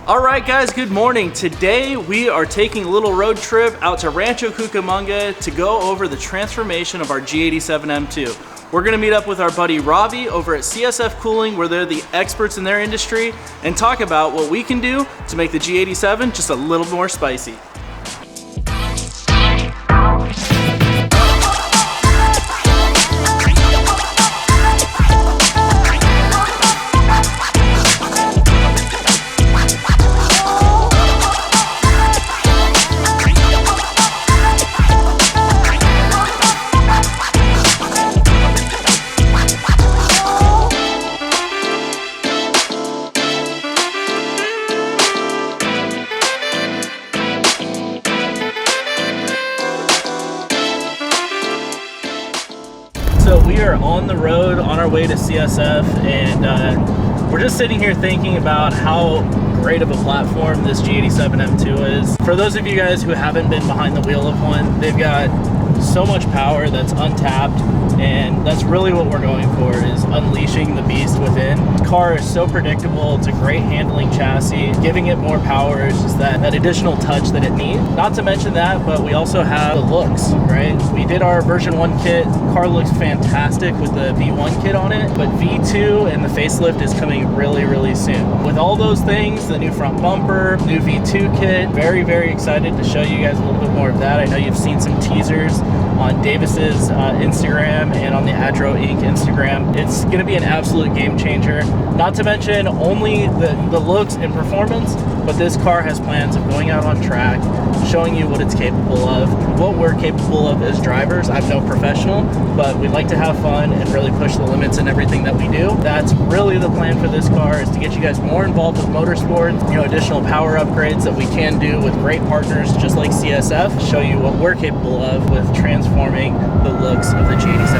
All right, guys, good morning. Today we are taking a little road trip out to Rancho Cucamonga to go over the transformation of our G87 M2. We're gonna meet up with our buddy Ravi over at CSF Cooling, where they're the experts in their industry, and talk about what we can do to make the G87 just a little more spicy. So we are on the road on our way to CSF, and we're just sitting here thinking about how great of a platform this G87 M2 is. For those of you guys who haven't been behind the wheel of one, they've got so much power that's untapped, and that's really what we're going for, is unleashing the beast within. The car is so predictable, it's a great handling chassis. Giving it more power is just that additional touch that it needs. Not to mention that, but we also have the looks, right? We did our version 1 kit. The car looks fantastic with the V1 kit on it, but V2 and the facelift is coming really soon. With all those things, the new front bumper, new V2 kit, very excited to show you guys a little bit more of that. I know you've seen some teasers on Davis's Instagram and on the ADRO Inc. Instagram. It's going to be an absolute game changer. Not to mention only the looks and performance, but this car has plans of going out on track, showing you what it's capable of, what we're capable of as drivers. I'm no professional, but we like to have fun and really push the limits in everything that we do. That's really the plan for this car, is to get you guys more involved with motorsports, additional power upgrades that we can do with great partners just like CSF, show you what we're capable of with transforming the looks of the G87.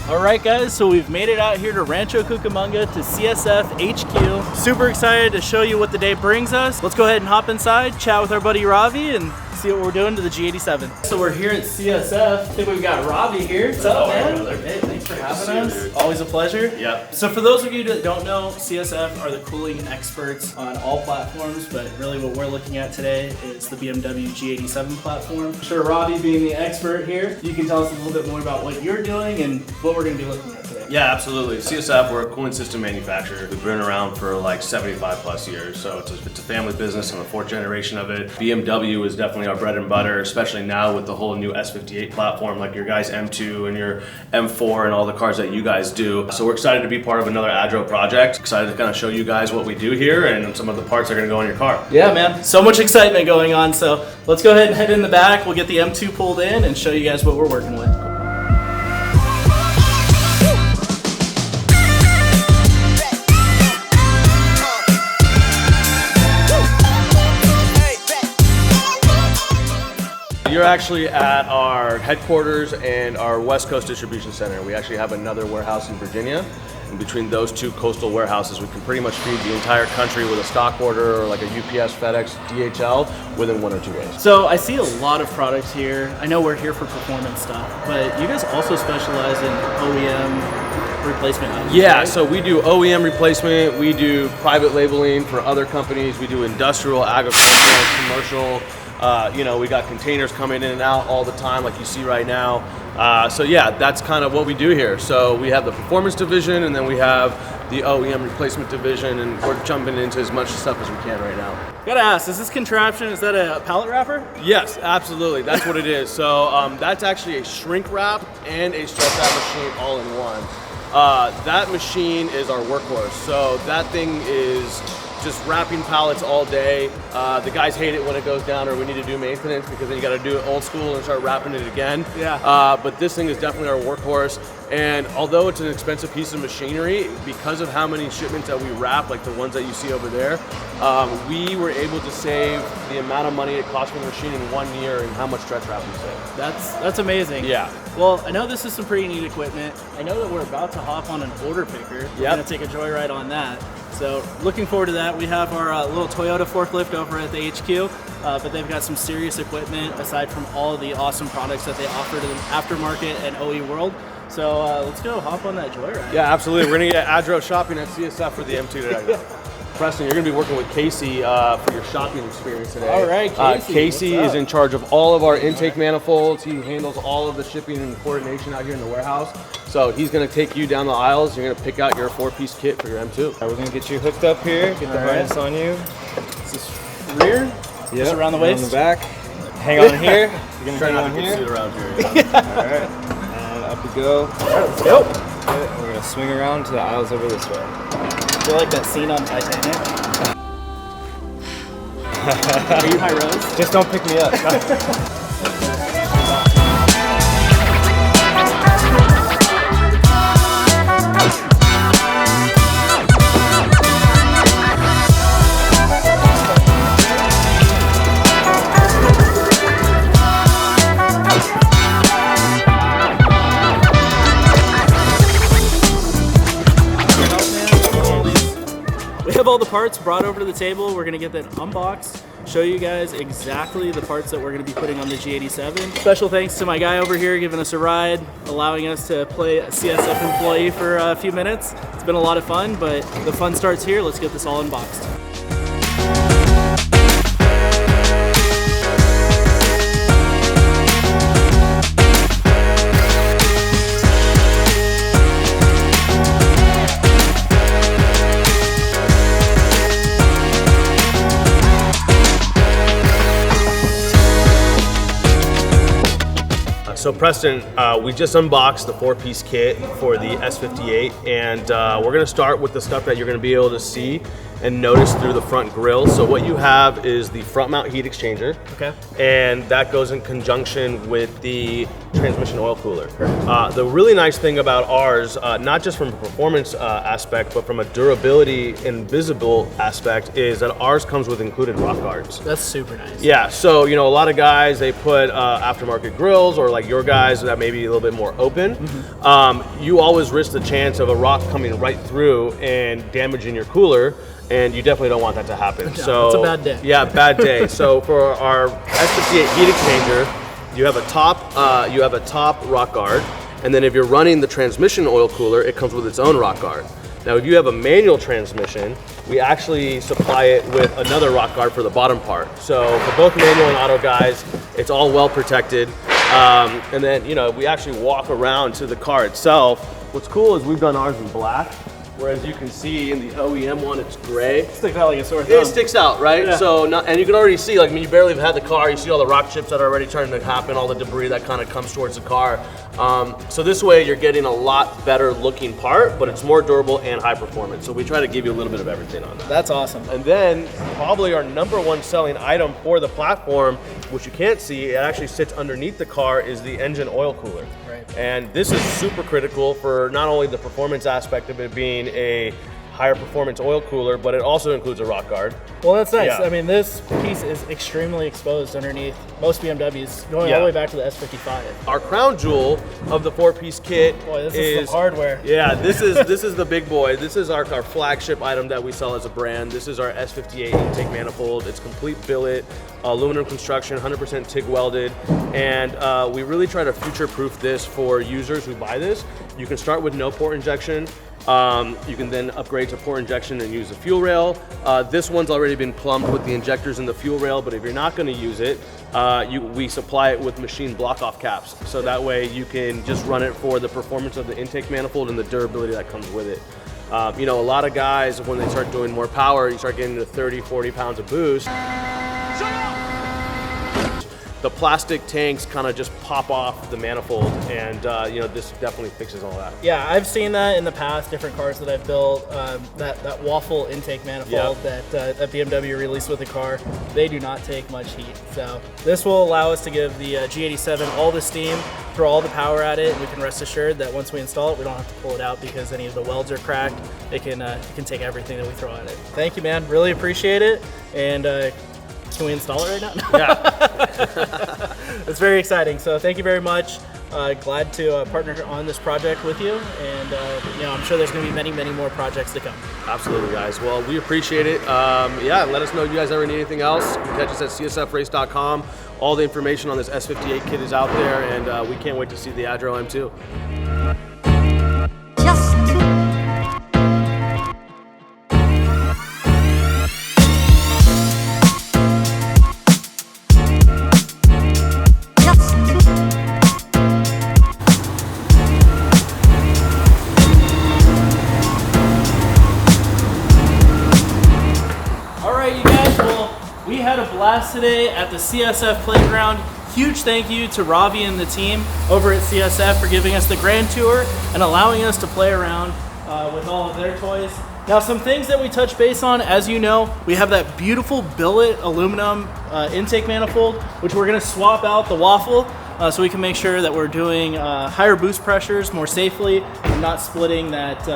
Alright guys, so we've made it out here to Rancho Cucamonga to CSF HQ. Super excited to show you what the day brings us. Let's go ahead and hop inside, chat with our buddy Ravi, and see what we're doing to the G87. So we're here at CSF. I think we've got Ravi here. What's up, man? Hey, thanks for having us. Dude. Always a pleasure. Yep. So for those of you that don't know, CSF are the cooling experts on all platforms, but really what we're looking at today is the BMW G87 platform. I'm sure Ravi, being the expert here, you can tell us a little bit more about what you're doing and what we're going to be looking at today. Yeah, absolutely. CSF, we're a cooling system manufacturer. We've been around for like 75 plus years, so it's a family business. I'm the 4th generation of it. BMW is definitely our bread and butter, especially now with the whole new S58 platform, like your guys' M2 and your M4 and all the cars that you guys do. So we're excited to be part of another ADRO project. Excited to kind of show you guys what we do here and some of the parts that are going to go in your car. Yeah, man. So much excitement going on. So let's go ahead and head in the back. We'll get the M2 pulled in and show you guys what we're working with. You're actually at our headquarters and our West Coast distribution center. We actually have another warehouse in Virginia. And between those two coastal warehouses, we can pretty much feed the entire country with a stock order or like a UPS, FedEx, DHL within 1 or 2 days. So I see a lot of products here. I know we're here for performance stuff, but you guys also specialize in OEM replacement items, yeah, right? So we do OEM replacement, we do private labeling for other companies, we do industrial, agricultural, commercial. We got containers coming in and out all the time like you see right now. So yeah, that's kind of what we do here. So we have the performance division and then we have the OEM replacement division, and we're jumping into as much stuff as we can right now. Gotta ask, is this contraption, is that a pallet wrapper? Yes, absolutely, that's what it is. So that's actually a shrink wrap and a stretch wrap machine all in one. That machine is our workhorse. So that thing is just wrapping pallets all day. The guys hate it when it goes down or we need to do maintenance, because then you got to do it old school and start wrapping it again. Yeah. But this thing is definitely our workhorse. And although it's an expensive piece of machinery, because of how many shipments that we wrap, like the ones that you see over there, we were able to save the amount of money it cost for the machine in 1 year and how much stretch wrap we saved. That's amazing. Yeah. Well, I know this is some pretty neat equipment. I know that we're about to hop on an order picker. We're gonna take a joyride on that. So looking forward to that. We have our little Toyota forklift over at the HQ, but they've got some serious equipment aside from all of the awesome products that they offer to the aftermarket and OE world. So let's go hop on that joyride. Yeah, absolutely. We're gonna get ADRO shopping at CSF for the M2 today. Preston, you're gonna be working with Casey for your shopping experience today. All right, Casey. Casey is in charge of all of our intake manifolds. He handles all of the shipping and coordination out here in the warehouse. So he's gonna take you down the aisles. You're gonna pick out your 4-piece kit for your M2. We're gonna get you hooked up here, get the harness on you. Is this rear? Just around the waist? On the back. Hang on here. You're gonna Try hang not on to get here. sued around here. All right. And up we go. All right, let's go. Good. We're gonna swing around to the aisles over this way. I feel like that scene on Titanic. Are you high rose? Just don't pick me up. We have all the parts brought over to the table. We're gonna get that unboxed, show you guys exactly the parts that we're gonna be putting on the G87. Special thanks to my guy over here giving us a ride, allowing us to play a CSF employee for a few minutes. It's been a lot of fun, but the fun starts here. Let's get this all unboxed. So Preston, we just unboxed the 4-piece kit for the S58, and we're gonna start with the stuff that you're gonna be able to see and notice through the front grille. So what you have is the front mount heat exchanger. Okay. And that goes in conjunction with the transmission oil cooler. The really nice thing about ours, not just from a performance aspect, but from a durability and visible aspect, is that ours comes with included rock guards. That's super nice. Yeah, so you know, a lot of guys, they put aftermarket grills, or like your guys that may be a little bit more open. You always risk the chance of a rock coming right through and damaging your cooler, and you definitely don't want that to happen. So it's a bad day. Yeah, bad day. So for our S58 heat exchanger, you have a top rock guard, and then if you're running the transmission oil cooler, it comes with its own rock guard. Now, if you have a manual transmission, we actually supply it with another rock guard for the bottom part. So for both manual and auto guys, it's all well protected. And then, you know, we actually walk around to the car itself. What's cool is we've done ours in black, whereas you can see in the OEM one, it's gray. Sticks out like a sore thumb. It sticks out, right? Yeah. So, and you can already see, like, I mean, you barely have had the car, you see all the rock chips that are already starting to happen, all the debris that kind of comes towards the car. So this way you're getting a lot better looking part, but it's more durable and high performance. So we try to give you a little bit of everything on that. That's awesome. And then probably our #1 selling item for the platform, which you can't see, it actually sits underneath the car, is the engine oil cooler. Right. And this is super critical for not only the performance aspect of it being a higher performance oil cooler, but it also includes a rock guard. Well, that's nice. Yeah. I mean, this piece is extremely exposed underneath most BMWs, going all Yeah. the way back to the S55. Our crown jewel of the 4-piece kit Boy, this is some hardware. Yeah, this is the big boy. This is our flagship item that we sell as a brand. This is our S58 intake manifold. It's complete billet, aluminum construction, 100% TIG welded, and we really try to future-proof this for users who buy this. You can start with no port injection. You can then upgrade to port injection and use the fuel rail. This one's already been plumbed with the injectors and the fuel rail, but if you're not going to use it, we supply it with machine block-off caps. So that way you can just run it for the performance of the intake manifold and the durability that comes with it. You know, a lot of guys, when they start doing more power, you start getting to 30, 40 pounds of boost. The plastic tanks kind of just pop off the manifold, and you know, this definitely fixes all that. Yeah, I've seen that in the past, different cars that I've built, that waffle intake manifold that BMW released with the car, they do not take much heat. So this will allow us to give the G87 all the steam, throw all the power at it, and we can rest assured that once we install it, we don't have to pull it out because any of the welds are cracked. It can take everything that we throw at it. Thank you, man. Really appreciate it. And can we install it right now? Yeah. It's very exciting. So thank you very much. Glad to partner on this project with you, and you know, I'm sure there's going to be many, many more projects to come. Absolutely, guys. Well, we appreciate it. Yeah, let us know if you guys ever need anything else. You can catch us at csfrace.com. All the information on this S58 kit is out there, and we can't wait to see the ADRO M2. blast today at the CSF playground. Huge thank you to Ravi and the team over at CSF for giving us the grand tour and allowing us to play around with all of their toys. Now, some things that we touch base on, as you know, we have that beautiful billet aluminum intake manifold, which we're gonna swap out the waffle so we can make sure that we're doing higher boost pressures more safely and not splitting that,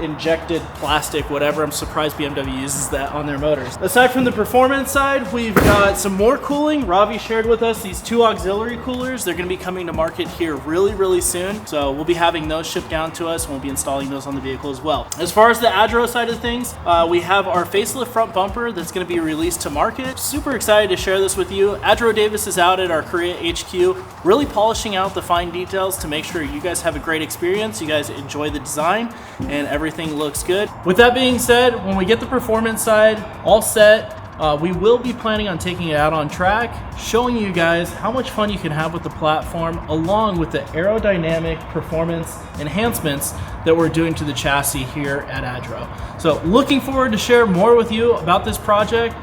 injected plastic, whatever. I'm surprised BMW uses that on their motors. Aside from the performance side, we've got some more cooling. Ravi shared with us these 2 auxiliary coolers. They're gonna be coming to market here really soon. So we'll be having those shipped down to us and we'll be installing those on the vehicle as well. As far as the ADRO side of things, we have our facelift front bumper that's gonna be released to market. Super excited to share this with you. ADRO Davis is out at our Korea HQ, really polishing out the fine details to make sure you guys have a great experience, you guys enjoy the design, and everything looks good. With that being said, when we get the performance side all set, we will be planning on taking it out on track, showing you guys how much fun you can have with the platform, along with the aerodynamic performance enhancements that we're doing to the chassis here at ADRO. So looking forward to share more with you about this project.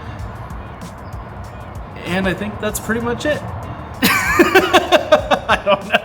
And I think that's pretty much it. I don't know.